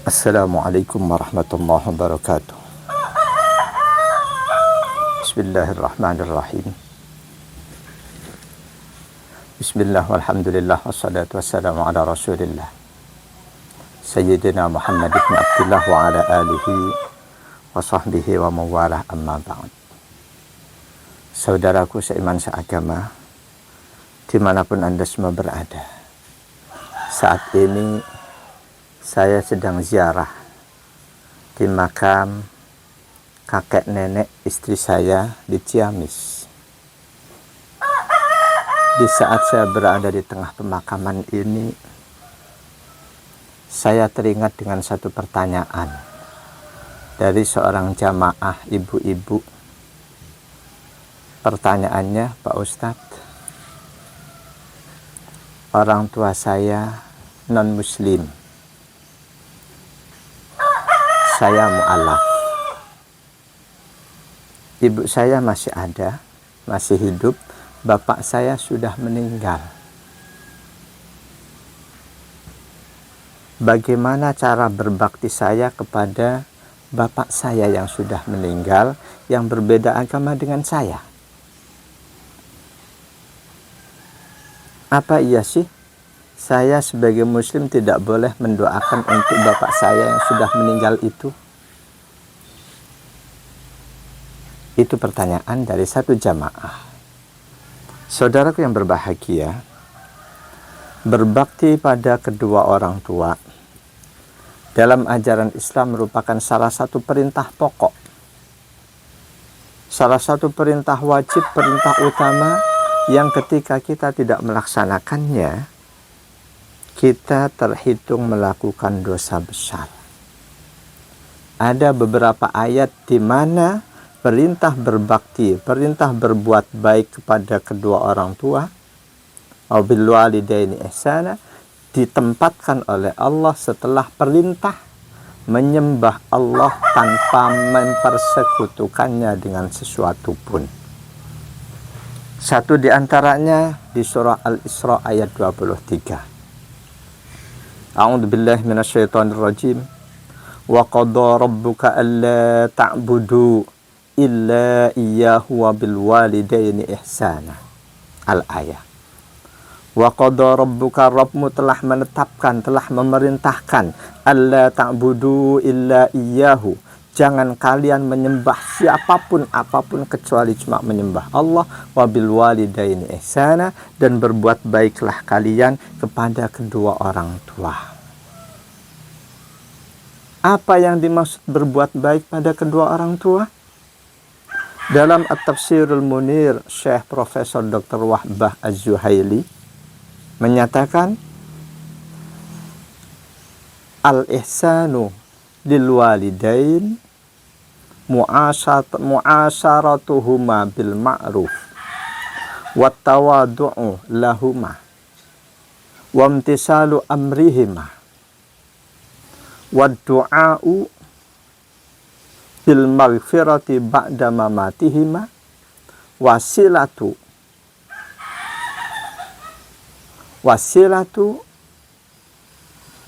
Assalamualaikum warahmatullahi wabarakatuh. Bismillahirrahmanirrahim. Bismillah walhamdulillah wassalatu wassalamu ala rasulillah Sayyidina Muhammad ibn Abdullah wa ala alihi wa sahbihi wa mawalah, amma ba'd. Saudaraku seiman seagama, dimanapun Anda semua berada, saat ini saya sedang ziarah di makam kakek nenek istri saya di Ciamis. Di saat saya berada di tengah pemakaman ini, saya teringat dengan satu pertanyaan dari seorang jamaah ibu-ibu. Pertanyaannya, Pak Ustadz, orang tua saya non-muslim, saya mu'alaf, ibu saya masih ada, masih hidup, bapak saya sudah meninggal. Bagaimana cara berbakti saya kepada bapak saya yang sudah meninggal, yang berbeda agama dengan saya? Apa iya sih saya sebagai muslim tidak boleh mendoakan untuk bapak saya yang sudah meninggal itu? Itu pertanyaan dari satu jamaah. Saudaraku yang berbahagia, berbakti pada kedua orang tua dalam ajaran Islam merupakan salah satu perintah pokok, salah satu perintah wajib, perintah utama yang ketika kita tidak melaksanakannya, kita terhitung melakukan dosa besar. Ada beberapa ayat di mana perintah berbakti, perintah berbuat baik kepada kedua orang tua, wabil walidaini ihsana, ditempatkan oleh Allah setelah perintah menyembah Allah tanpa mempersekutukannya dengan sesuatu pun. Satu di antaranya di surah Al-Isra ayat 23. A'udzu billahi minasyaitonir rajim. Wa qada rabbuka alla ta'budu illa iyyahu wa bil walidaini ihsana. Al-ayah. Wa qada rabbuka, Rabbmu telah menetapkan, telah memerintahkan, alla ta'budu illa iyyahu, jangan kalian menyembah siapapun apapun kecuali cuma menyembah Allah, wabil walidaini ihsana, dan berbuat baiklah kalian kepada kedua orang tua. Apa yang dimaksud berbuat baik pada kedua orang tua? Dalam At-Tafsirul Munir, Syekh Profesor Dr. Wahbah Az-Zuhaili menyatakan, al-ihsanu lil walidain mu'asyaratuhuma bil ma'ruf wa tawadu'u lahuma wa imtisalu amrihima wa du'a'u bil maghfirati ba'da mamatihima wasilatu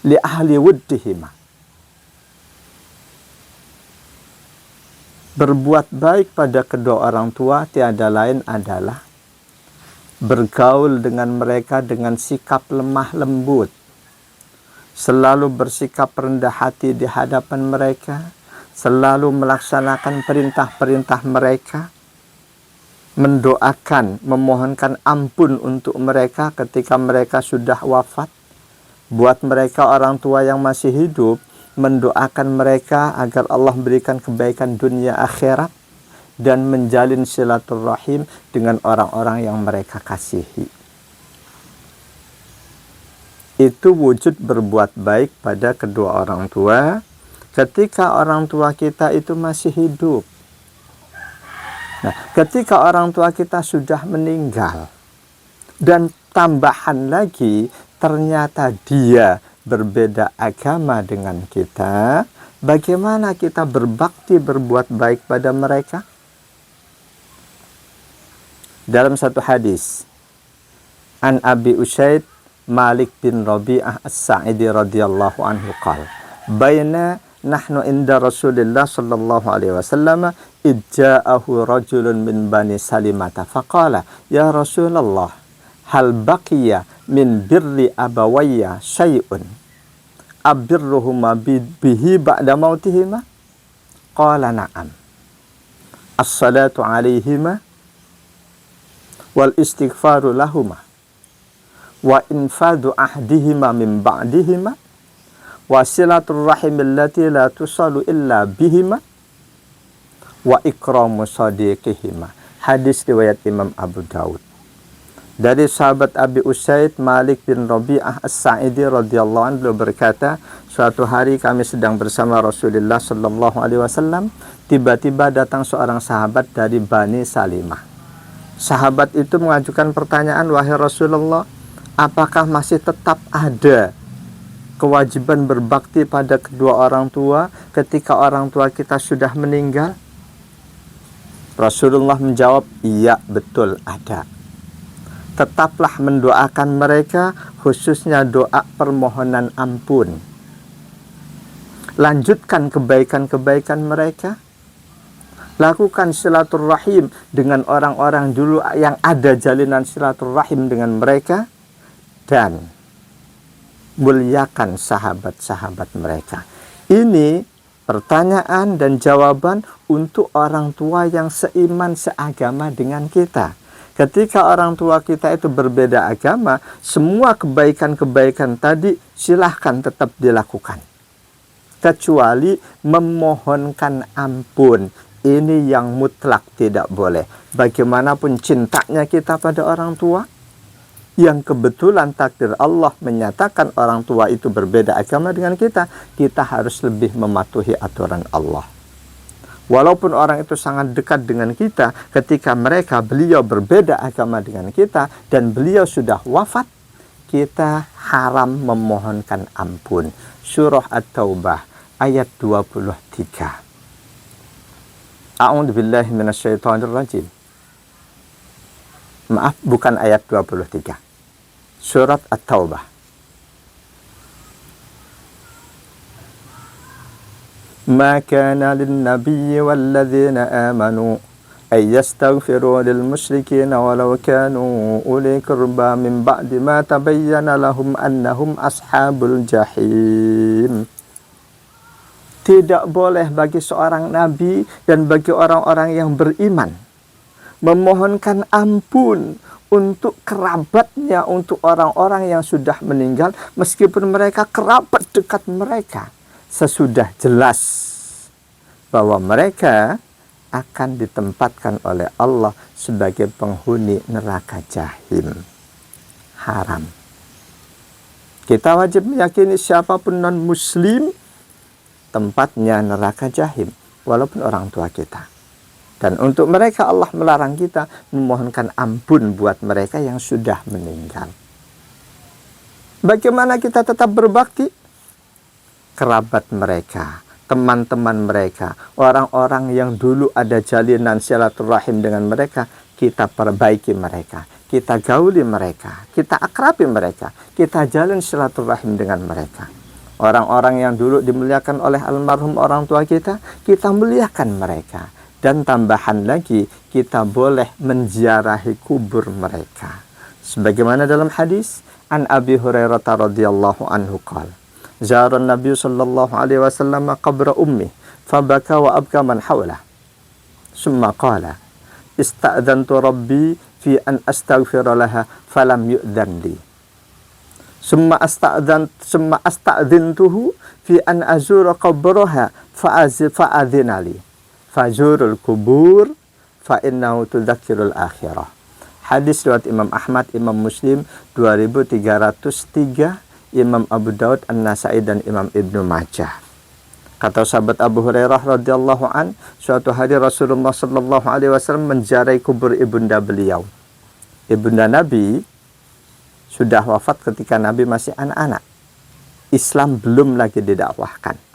li ahli wuddihima. Berbuat baik pada kedua orang tua tiada lain adalah bergaul dengan mereka dengan sikap lemah lembut, selalu bersikap rendah hati di hadapan mereka, selalu melaksanakan perintah-perintah mereka, mendoakan, memohonkan ampun untuk mereka ketika mereka sudah wafat. Buat mereka orang tua yang masih hidup, mendoakan mereka agar Allah berikan kebaikan dunia akhirat dan menjalin silaturahim dengan orang-orang yang mereka kasihi. Itu wujud berbuat baik pada kedua orang tua ketika orang tua kita itu masih hidup. Nah, ketika orang tua kita sudah meninggal dan tambahan lagi ternyata dia berbeda agama dengan kita, bagaimana kita berbakti, berbuat baik pada mereka? Dalam satu hadis, An Abi Usaid Malik bin Rabi'ah As-Sa'idi radhiyallahu anhu qala, baina nahnu inda Rasulillah sallallahu alaihi wasallam idja'ahu rajulun min bani Salimata faqala ya Rasulullah hal baqiya min birri abawayya syai'un abirruhuma bihi ba'da mautihima qala na'am as-salatu alaihima wal istighfaru lahuma wa infadu ahdihima min ba'dihima wasilatul rahim allati la tusalu illa bihima wa ikramu sadiqihima. Hadis riwayat Imam Abu Daud. Dari sahabat Abi Usaid Malik bin Rabi'ah As-Sa'idi radhiyallahu anhu beliau berkata, suatu hari kami sedang bersama Rasulullah sallallahu alaihi wasallam, tiba-tiba datang seorang sahabat dari Bani Salimah. Sahabat itu mengajukan pertanyaan, wahai Rasulullah, apakah masih tetap ada kewajiban berbakti pada kedua orang tua ketika orang tua kita sudah meninggal? Rasulullah menjawab, iya betul ada. Tetaplah mendoakan mereka, khususnya doa permohonan ampun. Lanjutkan kebaikan-kebaikan mereka. Lakukan silaturahim dengan orang-orang dulu yang ada jalinan silaturahim dengan mereka. Dan muliakan sahabat-sahabat mereka. Ini pertanyaan dan jawaban untuk orang tua yang seiman seagama dengan kita. Ketika orang tua kita itu berbeda agama, semua kebaikan-kebaikan tadi silahkan tetap dilakukan. Kecuali memohonkan ampun. Ini yang mutlak tidak boleh. Bagaimanapun cintanya kita pada orang tua, yang kebetulan takdir Allah menyatakan orang tua itu berbeda agama dengan kita, kita harus lebih mematuhi aturan Allah. Walaupun orang itu sangat dekat dengan kita, ketika beliau berbeda agama dengan kita, dan beliau sudah wafat, kita haram memohonkan ampun. Surah At-Taubah ayat 23. A'udzu billahi minasyaitonir rajim. Maaf, bukan ayat 23. Surat At-Taubah. Ma kana lin-nabiyyi wal-ladzina amanu ay yastaghfiru lil-musyrikeen walau kanu uli qurba min ba'di ma tabayyana lahum annahum ashabul jahim. Tidak boleh bagi seorang nabi dan bagi orang-orang yang beriman memohonkan ampun untuk kerabatnya, untuk orang-orang yang sudah meninggal, meskipun mereka kerabat dekat mereka, sesudah jelas bahwa mereka akan ditempatkan oleh Allah sebagai penghuni neraka jahim. Haram. Kita wajib meyakini siapapun non-muslim tempatnya neraka jahim, walaupun orang tua kita. Dan untuk mereka Allah melarang kita memohonkan ampun buat mereka yang sudah meninggal. Bagaimana kita tetap berbakti? Kerabat mereka, teman-teman mereka, orang-orang yang dulu ada jalinan silaturahim dengan mereka, kita perbaiki mereka, kita gauli mereka, kita akrabi mereka, kita jalin silaturahim dengan mereka. Orang-orang yang dulu dimuliakan oleh almarhum orang tua kita, kita muliakan mereka. Dan tambahan lagi, kita boleh menziarahi kubur mereka. Sebagaimana dalam hadis an Abi Hurairah radhiyallahu anhu qala, zara an-nabiy sallallahu alaihi wasallam qabra ummi fabaka wa abka man hawla. Summa qala, ista'dhantu rabbi fi an astaghfira laha falam yu'dhan li. Summa asta'dhintuhu fi an azura qabraha fa'adhina li. Fazurul kubur fa innahu tudzakirul akhirah. Hadis riwayat Imam Ahmad, Imam Muslim 2303, Imam Abu Daud, An-Nasai dan Imam Ibnu Majah. Kata sahabat Abu Hurairah radhiyallahu an, suatu hari Rasulullah sallallahu alaihi wasallam menziarahi kubur ibunda beliau. Ibunda Nabi sudah wafat ketika Nabi masih anak-anak. Islam belum lagi didakwahkan.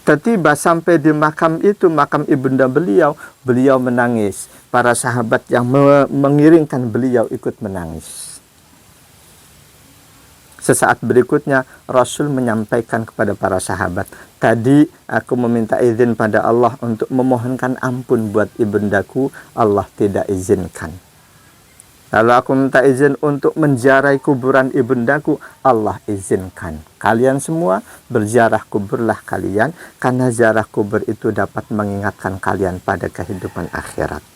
Tiba sampai di makam itu, makam ibunda beliau, beliau menangis. Para sahabat yang mengiringkan beliau ikut menangis. Sesaat berikutnya Rasul menyampaikan kepada para sahabat, tadi aku meminta izin pada Allah untuk memohonkan ampun buat ibundaku, Allah tidak izinkan. Lalu aku minta izin untuk menziarahi kuburan ibundaku, Allah izinkan. Kalian semua berziarah kuburlah kalian, karena ziarah kubur itu dapat mengingatkan kalian pada kehidupan akhirat.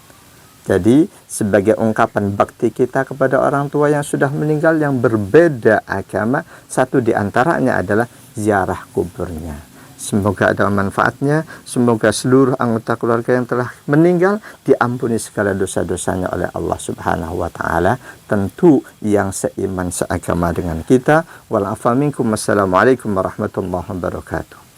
Jadi sebagai ungkapan bakti kita kepada orang tua yang sudah meninggal yang berbeda agama, satu di antaranya adalah ziarah kuburnya. Semoga ada manfaatnya, semoga seluruh anggota keluarga yang telah meninggal diampuni segala dosa-dosanya oleh Allah Subhanahu wa taala, tentu yang seiman seagama dengan kita. Wal afa minkum, wassalamualaikum warahmatullahi wabarakatuh.